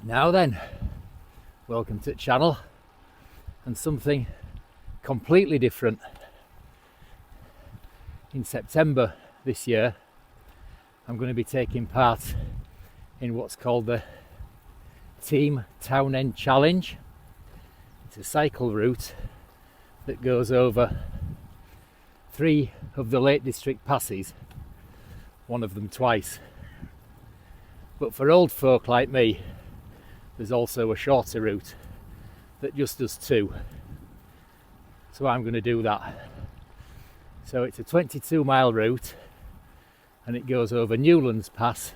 Now then, welcome to the channel and something completely different. In September this year, I'm going to be taking part in what's called the Team Townend Challenge. It's a cycle route that goes over 3 of the Lake District passes, one of them twice. But for old folk like me, there's also a shorter route that just does 2. So I'm going to do that. So it's a 22-mile route and it goes over Newlands Pass.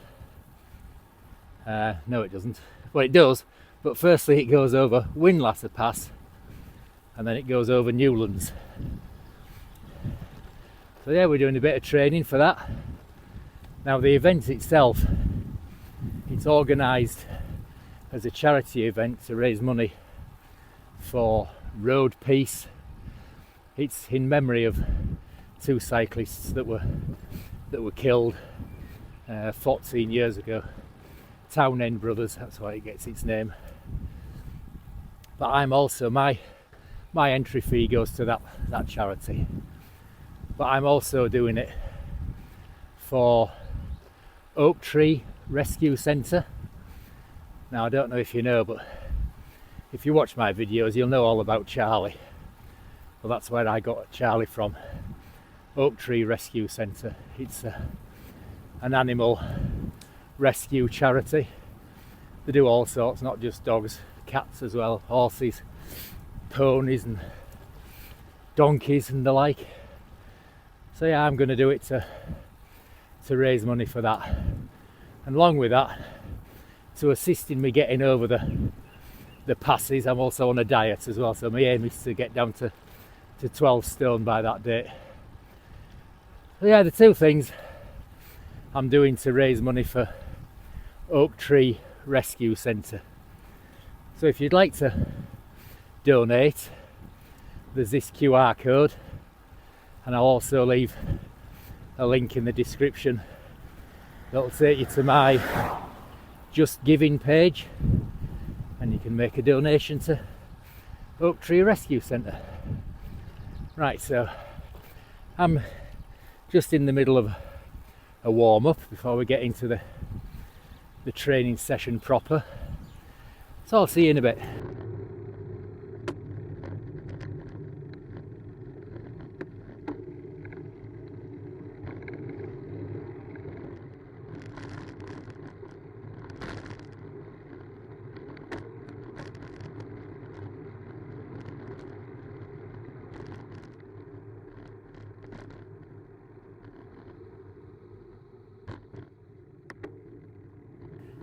No, it doesn't. Well, it does, but firstly it goes over Windlasser Pass and then it goes over Newlands. So yeah, we're doing a bit of training for that. Now the event itself, it's organised as a charity event to raise money for ROADPEACE. It's in memory of 2 cyclists that were killed 14 years ago. Townend brothers, that's why it gets its name. But I'm also, my entry fee goes to that charity. But I'm also doing it for Oak Tree Rescue Centre. Now I don't know if you know, but if you watch my videos you'll know all about Charlie. Well, that's where I got Charlie from. Oak Tree Rescue Centre. It's an animal rescue charity. They do all sorts, not just dogs, cats as well, horses, ponies and donkeys and the like. So yeah, I'm going to do it to raise money for that. And along with that, to assist in me getting over the passes, I'm also on a diet as well. So my aim is to get down to 12 stone by that date. So yeah, the 2 things I'm doing to raise money for Oak Tree Rescue Centre. So if you'd like to donate, there's this QR code, and I'll also leave a link in the description that'll take you to my JUSTGIVING page, and you can make a donation to Oak Tree Rescue Centre. Right, so I'm just in the middle of a warm-up before we get into the training session proper. So I'll see you in a bit.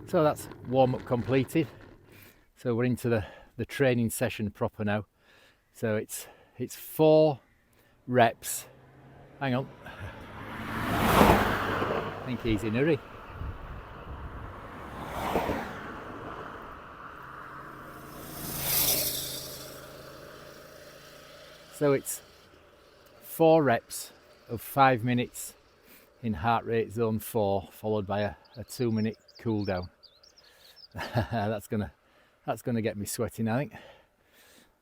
So that's warm-up completed. So we're into the training session proper now. So it's 4 reps. Hang on. I think he's in a hurry. So it's 4 reps of 5 minutes in heart rate zone 4, followed by a 2-minute cool down. That's gonna get me sweating, I think.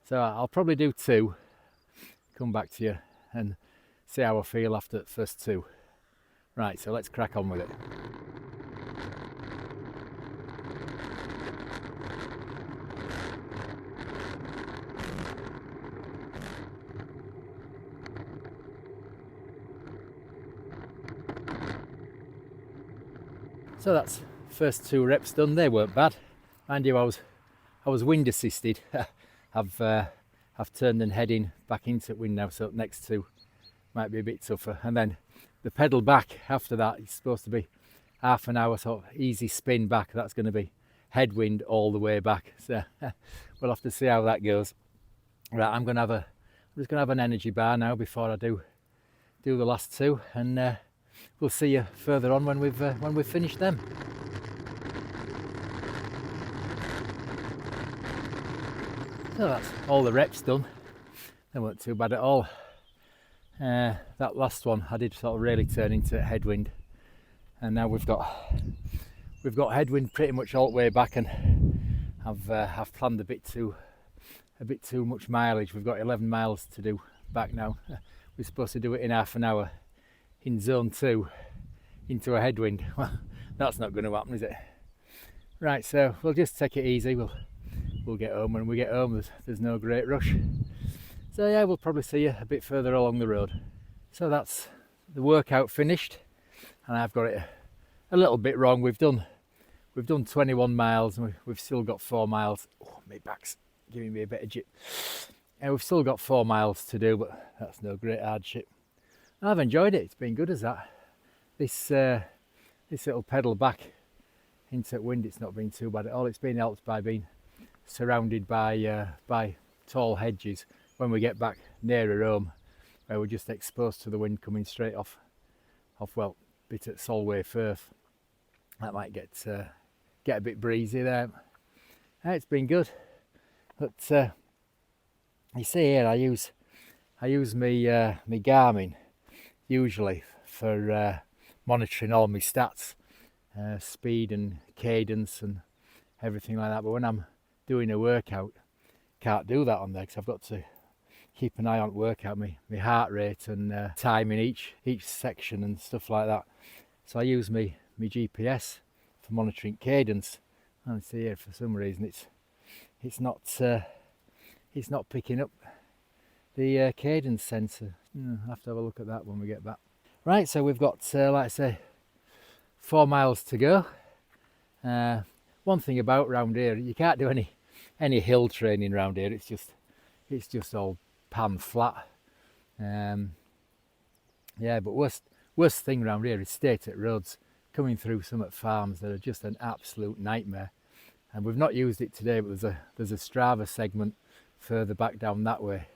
So I'll probably do 2, come back to you and see how I feel after the first 2. Right, so let's crack on with it. So that's first 2 reps done. They weren't bad. Mind you, I was wind assisted. I've turned and heading back into wind now, so next 2 might be a bit tougher. And then the pedal back after that is supposed to be half an hour sort of easy spin back. That's going to be headwind all the way back. So we'll have to see how that goes. Right, I'm just gonna have an energy bar now before I do the last 2, and we'll see you further on when we've finished them. So that's all the reps done. They weren't too bad at all. That last one I did sort of really turn into headwind, and now we've got headwind pretty much all the way back, and I've planned a bit too much mileage. We've got 11 miles to do back now. We're supposed to do it in half an hour in zone 2 into a headwind. Well, that's not going to happen, is it? Right, so we'll just take it easy. We'll get home. When we get home, there's no great rush. So yeah, we'll probably see you a bit further along the road. So that's the workout finished, and I've got it a little bit wrong. We've done 21 miles, and we've still got 4 miles. Oh, my back's giving me a bit of jip. And we've still got 4 miles to do, but that's no great hardship. I've enjoyed it. It's been good as that. This little pedal back into wind, it's not been too bad at all. It's been helped by being surrounded by tall hedges when we get back nearer home, where we're just exposed to the wind coming straight off well, a bit at Solway Firth. That might get a bit breezy there. It's been good, but you see here, I use my Garmin usually for monitoring all my stats, speed and cadence and everything like that. But when I'm doing a workout, can't do that on there because I've got to keep an eye on workout, my heart rate and time in each section and stuff like that. So I use my GPS for monitoring cadence. And see here, for some reason it's not picking up the cadence sensor. I'll have to have a look at that when we get back. Right, so we've got like I say 4 miles to go. One thing about round here, you can't do any hill training round here. It's just all pan flat. Yeah, but worst thing round here is static roads coming through some at farms that are just an absolute nightmare. And we've not used it today, but there's a Strava segment further back down that way.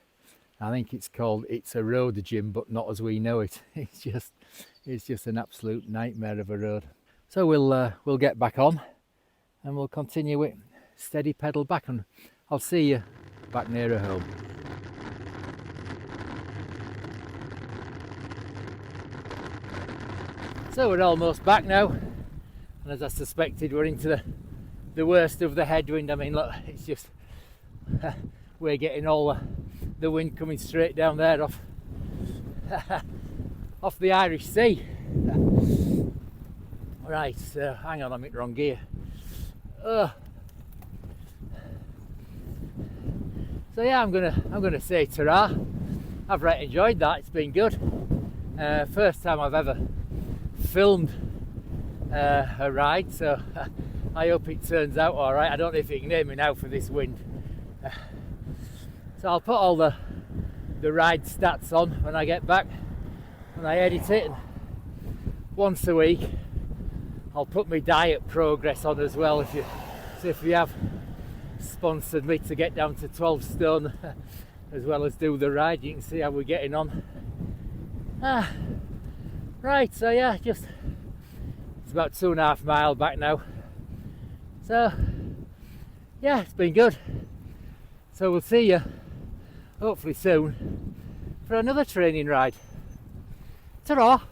I think it's called It's a Road Gym, but not as we know it. It's just an absolute nightmare of a road. So we'll get back on and we'll continue it steady pedal back, and I'll see you back nearer home. So we're almost back now, and as I suspected, we're into the worst of the headwind. I mean, look, it's just we're getting all the wind coming straight down there off the Irish Sea. Right, so hang on, I'm in the wrong gear. So yeah, I'm gonna say ta-ra. I've really enjoyed that. It's been good. First time I've ever filmed a ride, so I hope it turns out all right. I don't know if you can hear me now for this wind. So I'll put all the ride stats on when I get back, when I edit it, and once a week I'll put my diet progress on as well. If you have sponsored me to get down to 12 stone as well as do the ride, you can see how we're getting on. Right, so yeah, it's about 2.5 miles back now. So yeah, it's been good. So we'll see you hopefully soon for another training ride. Ta-ra!